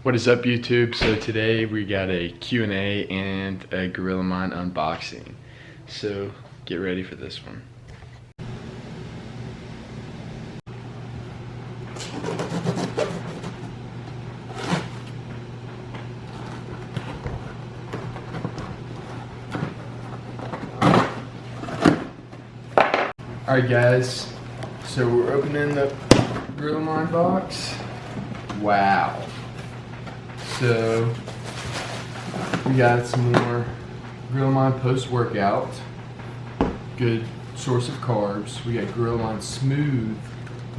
What is up, YouTube? So today we got a Q&A and a Gorilla Mind unboxing. So get ready for this one. Alright guys, so we're opening the Gorilla Mind box. Wow. So we got some more Gorilla Mind post-workout. Good source of carbs. We got Gorilla Mind Smooth,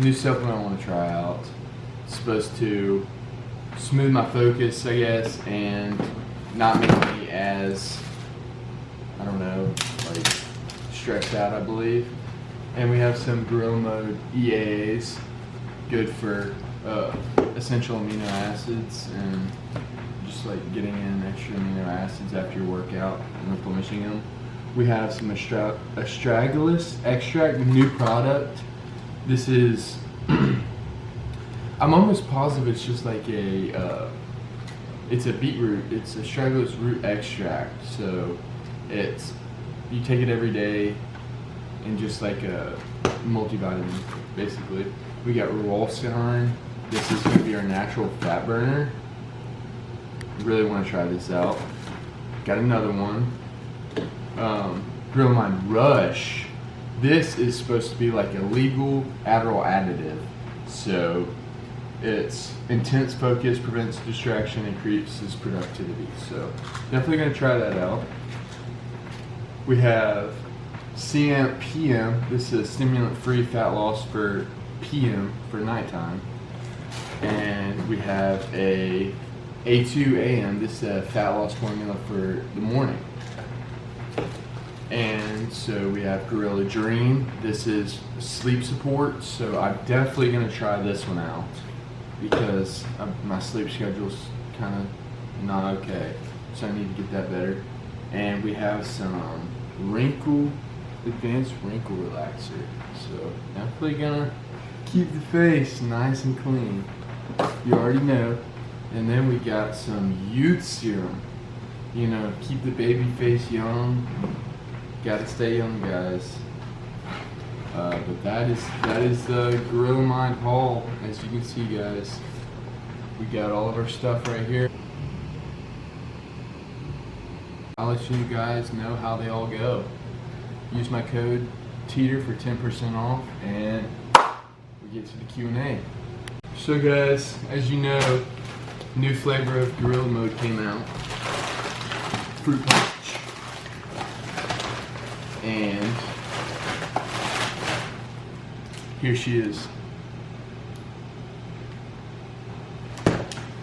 new supplement I want to try out. It's supposed to smooth my focus, I guess, and not make me as, I don't know, like stressed out, I believe. And we have some Gorilla Mode EAAs, good for essential amino acids and just like getting in extra amino acids after your workout and replenishing them. We have some astragalus extract, new product. This is, I'm almost positive it's just like it's a beetroot, it's astragalus root extract. So it's, you take it every day and just like a multivitamin, basically. We got Ralston. This is going to be our natural fat burner. Really want to try this out. Got another one. Gorilla Mind Rush. This is supposed to be like a legal Adderall additive. So it's intense focus, prevents distraction, increases productivity. So definitely going to try that out. We have CM PM. This is stimulant-free fat loss for PM, for nighttime. And we have a A2AM. This is a fat loss formula for the morning. And so we have Gorilla Dream. This is sleep support. So I'm definitely going to try this one out because my sleep schedule's kind of not okay. So I need to get that better. And we have some advanced wrinkle relaxer. So definitely gonna keep the face nice and clean. You already know. And then we got some youth serum. You know, keep the baby face young. Gotta stay young, guys. But that is the Gorilla Mind haul. As you can see, guys, we got all of our stuff right here. I'll let you guys know how they all go. Use my code TEETER for 10% off, and we get to the Q&A. So guys, as you know, new flavor of Gorilla Mode came out. Fruit punch. And here she is.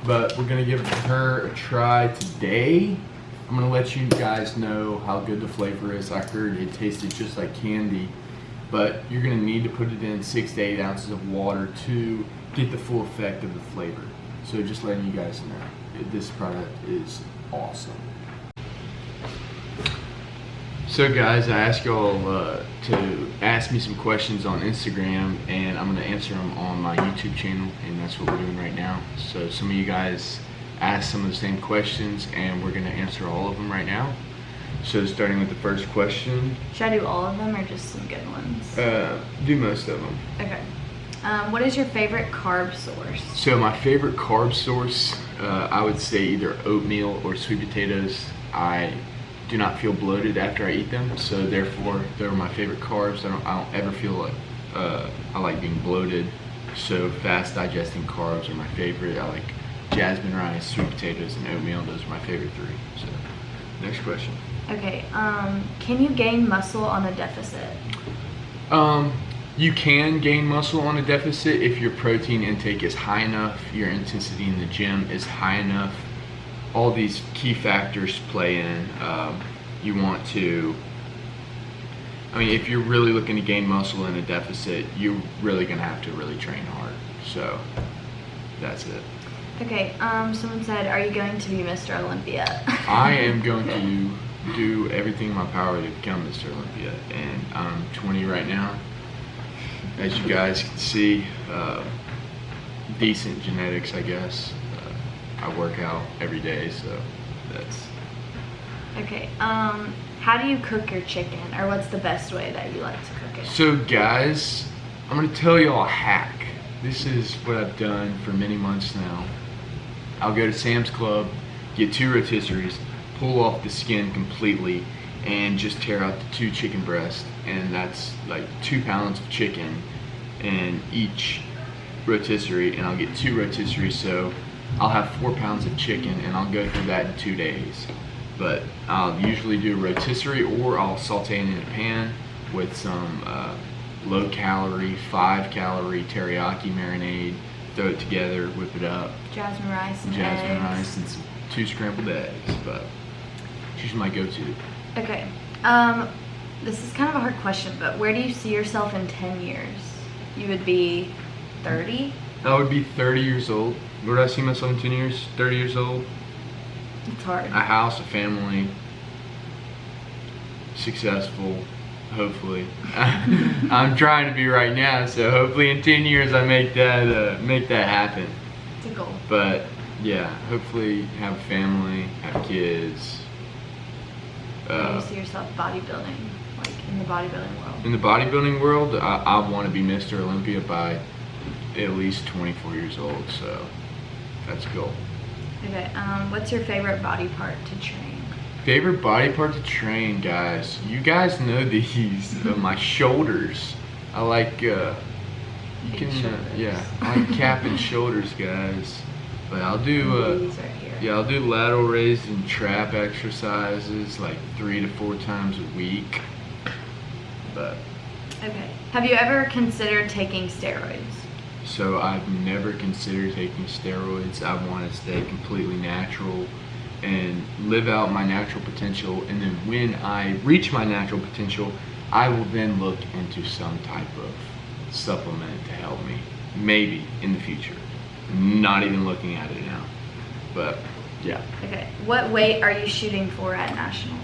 But we're gonna give her a try today. I'm gonna let you guys know how good the flavor is. I heard it tasted just like candy, but you're gonna need to put it in 6 to 8 ounces of water to get the full effect of the flavor. So just letting you guys know, this product is awesome. So guys, I asked y'all to ask me some questions on Instagram, and I'm gonna answer them on my YouTube channel, and that's what we're doing right now. So some of you guys ask some of the same questions, and we're going to answer all of them right now. So starting with the first question. Should I do all of them or just some good ones? Do most of them. Okay. What is your favorite carb source? So my favorite carb source, I would say either oatmeal or sweet potatoes. I do not feel bloated after I eat them, so therefore they're my favorite carbs. I don't ever feel like I like being bloated. So fast digesting carbs are my favorite. I like jasmine rice, sweet potatoes, and oatmeal. Those are my favorite three. So, next question. Okay, can you gain muscle on a deficit? You can gain muscle on a deficit if your protein intake is high enough, your intensity in the gym is high enough. All these key factors play in. You want to, if you're really looking to gain muscle in a deficit, you're really gonna have to really train hard. So, that's it. Okay, someone said, are you going to be Mr. Olympia? I am going to do everything in my power to become Mr. Olympia, and I'm 20 right now. As you guys can see, decent genetics, I guess. I work out every day, so that's. Okay. How do you cook your chicken, or what's the best way that you like to cook it? So guys, I'm gonna tell y'all a hack. This is what I've done for many months now. I'll go to Sam's Club, get 2 rotisseries, pull off the skin completely, and just tear out the 2 chicken breasts, and that's like 2 pounds of chicken in each rotisserie, and I'll get 2 rotisseries, so I'll have 4 pounds of chicken, and I'll go through that in 2 days. But I'll usually do a rotisserie, or I'll saute it in a pan with some low calorie, 5 calorie teriyaki marinade, throw it together, whip it up. Jasmine rice and Jasmine eggs. rice and some 2 scrambled eggs, but she's my go-to. Okay. This is kind of a hard question, but where do you see yourself in 10 years? You would be 30? I would be 30 years old. Where do I see myself in 10 years? 30 years old. It's hard. A house, a family, successful, hopefully. I'm trying to be right now, so hopefully in 10 years I make that happen. It's a goal. But yeah, hopefully have a family, have kids. Where do you see yourself bodybuilding, like in the bodybuilding world? In the bodybuilding world, I want to be Mr. Olympia by at least 24 years old, so that's a goal. Okay, what's your favorite body part to train? Favorite body part to train, guys? You guys know these. My shoulders. I like, Big shoulders. Yeah, I like cap and shoulders, guys. But I'll do, These right here. yeah, I'll do lateral raise and trap exercises like 3 to 4 times a week. But Okay. Have you ever considered taking steroids? so I've never considered taking steroids. I want to stay completely natural and live out my natural potential, and then when I reach my natural potential, I will then look into some type of supplement to help me, maybe in the future. Not even looking at it now, but yeah. Okay. What weight are you shooting for at nationals?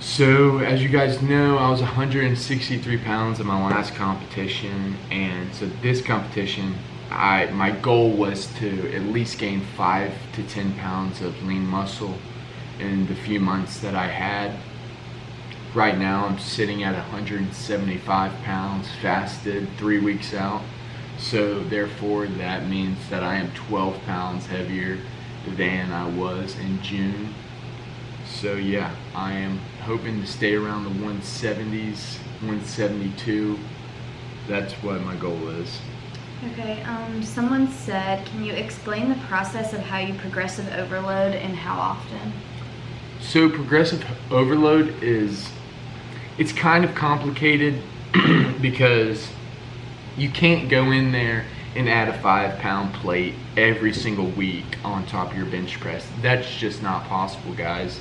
So as you guys know, I was 163 pounds in my last competition, and so this competition, my goal was to at least gain 5 to 10 pounds of lean muscle in the few months that I had. Right now I'm sitting at 175 pounds fasted 3 weeks out, so therefore that means that I am 12 pounds heavier than I was in June. So yeah, I am hoping to stay around the 170s, 172. That's what my goal is. Okay, someone said, can you explain the process of how you progressive overload and how often? So progressive overload it's kind of complicated because you can't go in there and add a 5-pound plate every single week on top of your bench press. That's just not possible, guys.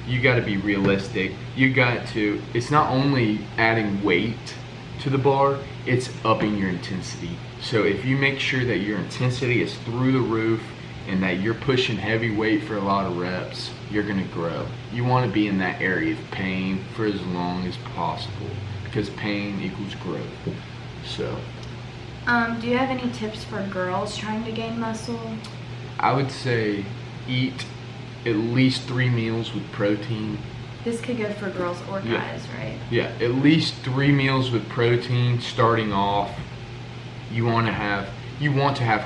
You got to be realistic. It's not only adding weight to the bar, it's upping your intensity. So if you make sure that your intensity is through the roof and that you're pushing heavy weight for a lot of reps, you're gonna grow. You wanna be in that area of pain for as long as possible, because pain equals growth. So, Do you have any tips for girls trying to gain muscle? I would say eat at least 3 meals with protein. This could go for girls or Yeah. guys, right? Yeah, at least 3 meals with protein starting off. You want to have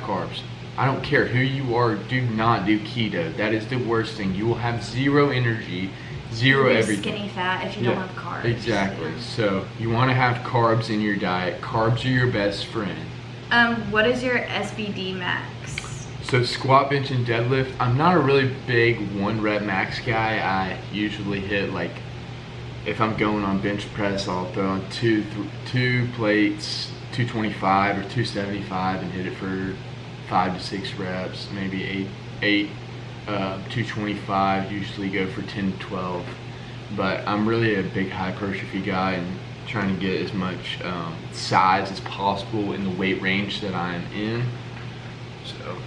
carbs. I don't care who you are, do not do keto. That is the worst thing. You will have zero energy, zero You'll be everything. skinny fat if you don't have carbs. Exactly. Yeah. So you want to have carbs in your diet. Carbs are your best friend. What is your SBD max? So squat, bench, and deadlift. I'm not a really big 1 rep max guy. I usually hit, like, if I'm going on bench press, I'll throw on two plates, 225 or 275, and hit it for 5 to 6 reps, maybe 8, 225. Usually go for 10 to 12. But I'm really a big hypertrophy guy and trying to get as much size as possible in the weight range that I'm in. So.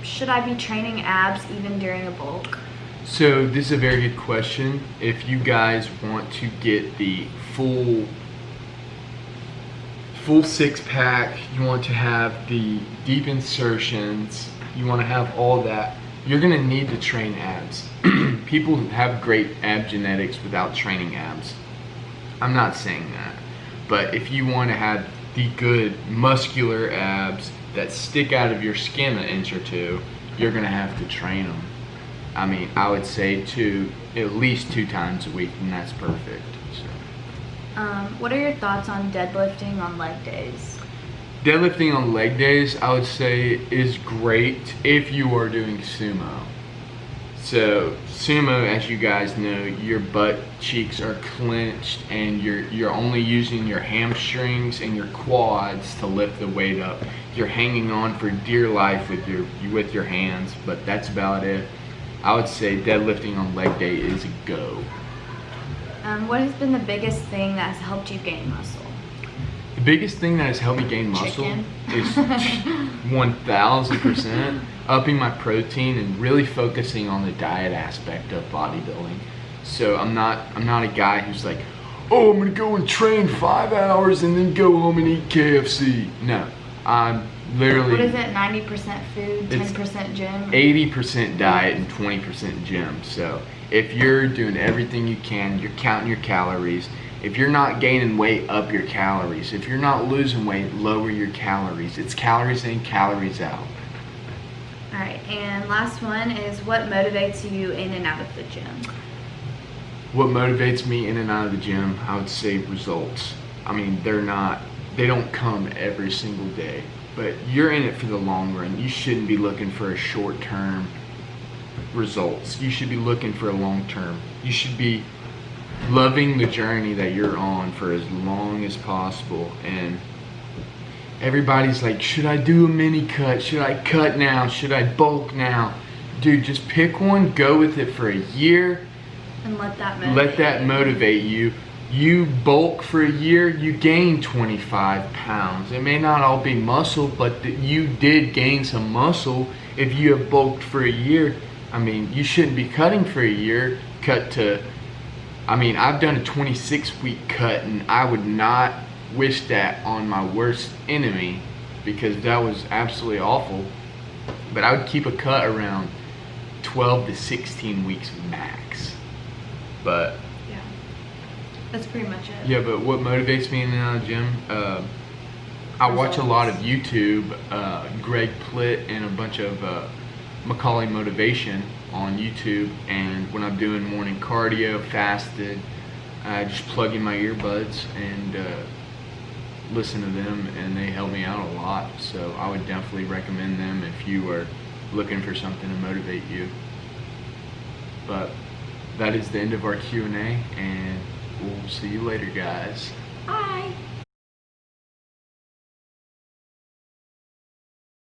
Should I be training abs even during a bulk? So this is a very good question. If you guys want to get the full 6-pack, you want to have the deep insertions, you want to have all that, you're going to need to train abs. People have great ab genetics without training abs. I'm not saying that. But if you want to have the good muscular abs that stick out of your skin an inch or two, you're going to have to train them. I mean, I would say at least 2 times a week, and that's perfect. So. What are your thoughts on deadlifting on leg days? Deadlifting on leg days, I would say, is great if you are doing sumo. So sumo, as you guys know, your butt cheeks are clenched and you're only using your hamstrings and your quads to lift the weight up. You're hanging on for dear life with your hands, but that's about it. I would say deadlifting on leg day is a go. What has been the biggest thing that has helped you gain muscle? The biggest thing that has helped me gain muscle Chicken. is 1000% upping my protein and really focusing on the diet aspect of bodybuilding. So I'm not a guy who's like, oh, I'm gonna go and train 5 hours and then go home and eat KFC. No, I'm literally. What is it? 90% food, It's 10% gym. 80% diet and 20% gym. So if you're doing everything you can, you're counting your calories. If you're not gaining weight, up your calories. If you're not losing weight, lower your calories. It's calories in, calories out. All right, and last one is what motivates you in and out of the gym? What motivates me in and out of the gym, I would say results. I mean, they don't come every single day, but you're in it for the long run. You shouldn't be looking for a short-term results. You should be looking for a long-term. You should be loving the journey that you're on for as long as possible. And everybody's like, should I do a mini cut? Should I cut now? Should I bulk now? Dude, just pick one, go with it for a year. And let that motivate you. You bulk for a year, you gain 25 pounds. It may not all be muscle, but you did gain some muscle if you have bulked for a year. I mean, you shouldn't be cutting for a year. I've done a 26-week cut, and I would not wish that on my worst enemy because that was absolutely awful. But I would keep a cut around 12 to 16 weeks max. But yeah, that's pretty much it. Yeah, but what motivates me in and out of the gym, I watch a lot of YouTube, Greg Plitt and a bunch of Macaulay Motivation on YouTube, and when I'm doing morning cardio, fasted, I just plug in my earbuds and listen to them, and they help me out a lot. So I would definitely recommend them if you are looking for something to motivate you. But that is the end of our Q&A, and we'll see you later, guys. Bye.